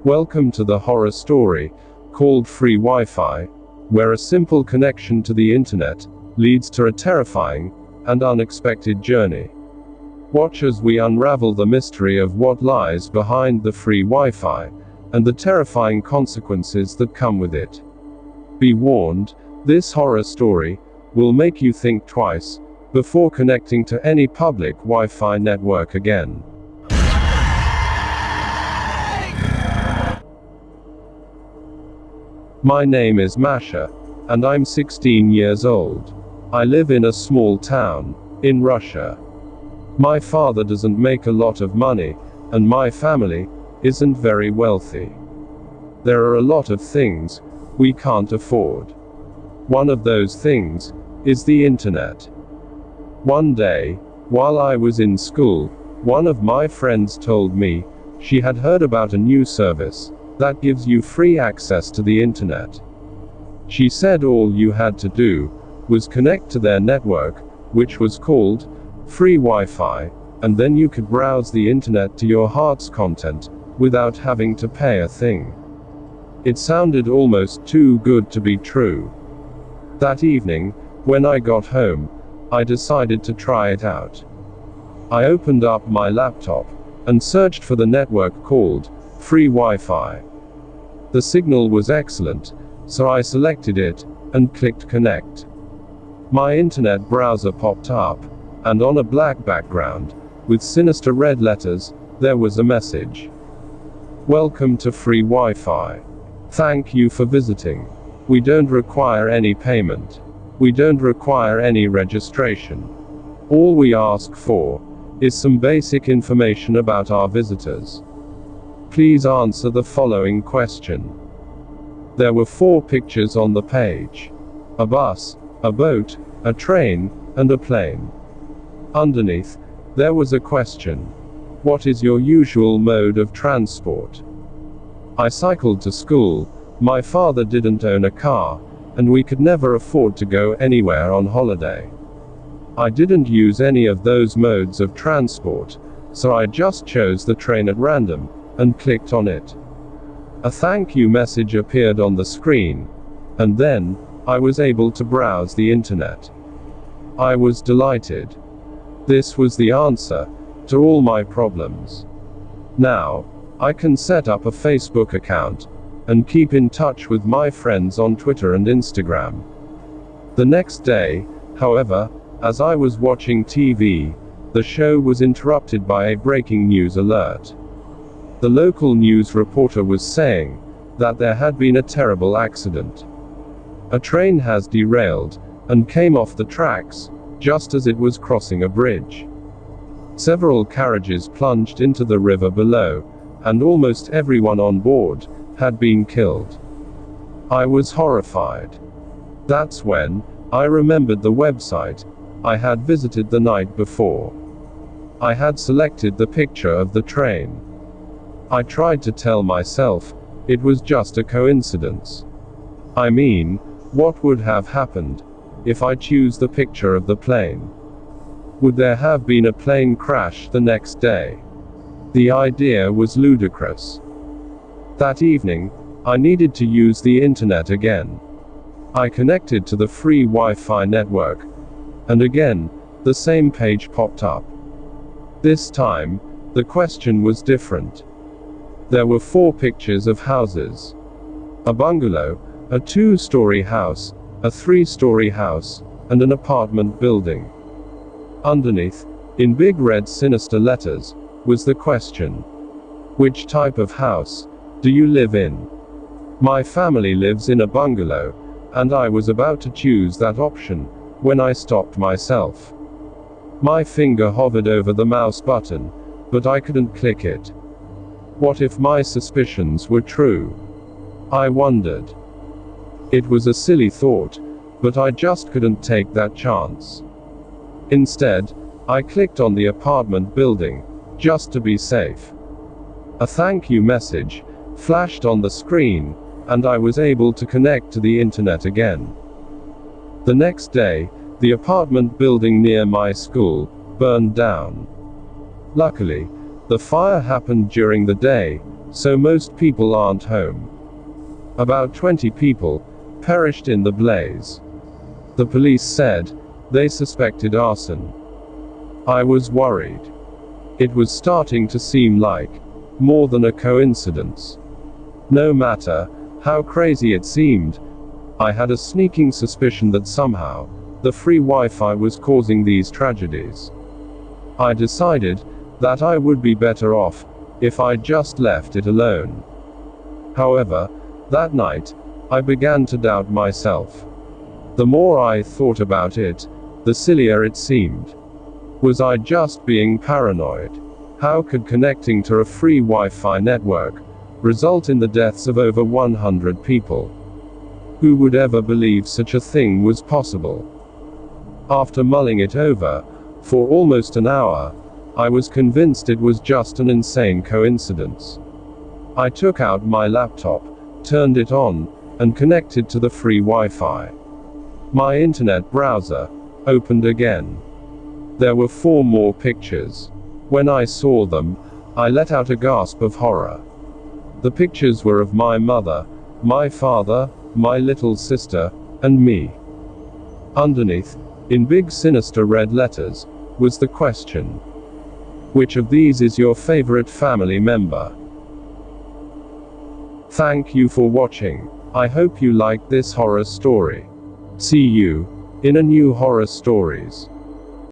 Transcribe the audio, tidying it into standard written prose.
Welcome to the horror story, called Free Wi-Fi, where a simple connection to the internet leads to a terrifying and unexpected journey. Watch as we unravel the mystery of what lies behind the free Wi-Fi, and the terrifying consequences that come with it. Be warned, this horror story will make you think twice before connecting to any public Wi-Fi network again. My name is Masha, and I'm 16 years old. I live in a small town in Russia. My father doesn't make a lot of money, and my family isn't very wealthy. There are a lot of things we can't afford. One of those things is the internet. One day, while I was in school, one of my friends told me she had heard about a new service that gives you free access to the internet. She said all you had to do was connect to their network, which was called free Wi-Fi, and then you could browse the internet to your heart's content without having to pay a thing. It sounded almost too good to be true. That evening, when I got home, I decided to try it out. I opened up my laptop and searched for the network called free Wi-Fi. The signal was excellent, so I selected it and clicked connect. My internet browser popped up, and on a black background, with sinister red letters, there was a message. Welcome to free Wi-Fi. Thank you for visiting. We don't require any payment. We don't require any registration. All we ask for is some basic information about our visitors. Please answer the following question. There were 4 pictures on the page. A bus, a boat, a train, and a plane. Underneath, there was a question. What is your usual mode of transport? I cycled to school. My father didn't own a car, and we could never afford to go anywhere on holiday. I didn't use any of those modes of transport, so I just chose the train at random and clicked on it. A thank you message appeared on the screen, and then I was able to browse the internet. I was delighted. This was the answer to all my problems. Now, I can set up a Facebook account and keep in touch with my friends on Twitter and Instagram. The next day, however, as I was watching TV, the show was interrupted by a breaking news alert. The local news reporter was saying that there had been a terrible accident. A train has derailed and came off the tracks just as it was crossing a bridge. Several carriages plunged into the river below, and almost everyone on board had been killed. I was horrified. That's when I remembered the website I had visited the night before. I had selected the picture of the train. I tried to tell myself it was just a coincidence. I mean, what would have happened if I chose the picture of the plane? Would there have been a plane crash the next day? The idea was ludicrous. That evening, I needed to use the internet again. I connected to the free Wi-Fi network, and again, the same page popped up. This time, the question was different. There were 4 pictures of houses. A bungalow, a 2-story house, a 3-story house, and an apartment building. Underneath, in big red sinister letters, was the question. Which type of house do you live in? My family lives in a bungalow, and I was about to choose that option when I stopped myself. My finger hovered over the mouse button, but I couldn't click it. What if my suspicions were true? I wondered. It was a silly thought, but I just couldn't take that chance. Instead, I clicked on the apartment building, just to be safe. A thank you message flashed on the screen, and I was able to connect to the internet again. The next day, the apartment building near my school burned down. Luckily, the fire happened during the day, so most people aren't home. About 20 people perished in the blaze. The police said they suspected arson. I was worried. It was starting to seem like more than a coincidence. No matter how crazy it seemed, I had a sneaking suspicion that somehow the free Wi-Fi was causing these tragedies. I decided that I would be better off if I just left it alone. However, that night, I began to doubt myself. The more I thought about it, the sillier it seemed. Was I just being paranoid? How could connecting to a free Wi-Fi network result in the deaths of over 100 people? Who would ever believe such a thing was possible? After mulling it over for almost an hour, I was convinced it was just an insane coincidence. I took out my laptop, turned it on, and connected to the free Wi-Fi. My internet browser opened again. There were 4 more pictures. When I saw them, I let out a gasp of horror. The pictures were of my mother, my father, my little sister, and me. Underneath, in big sinister red letters, was the question: which of these is your favorite family member? Thank you for watching. I hope you liked this horror story. See you in a new horror stories.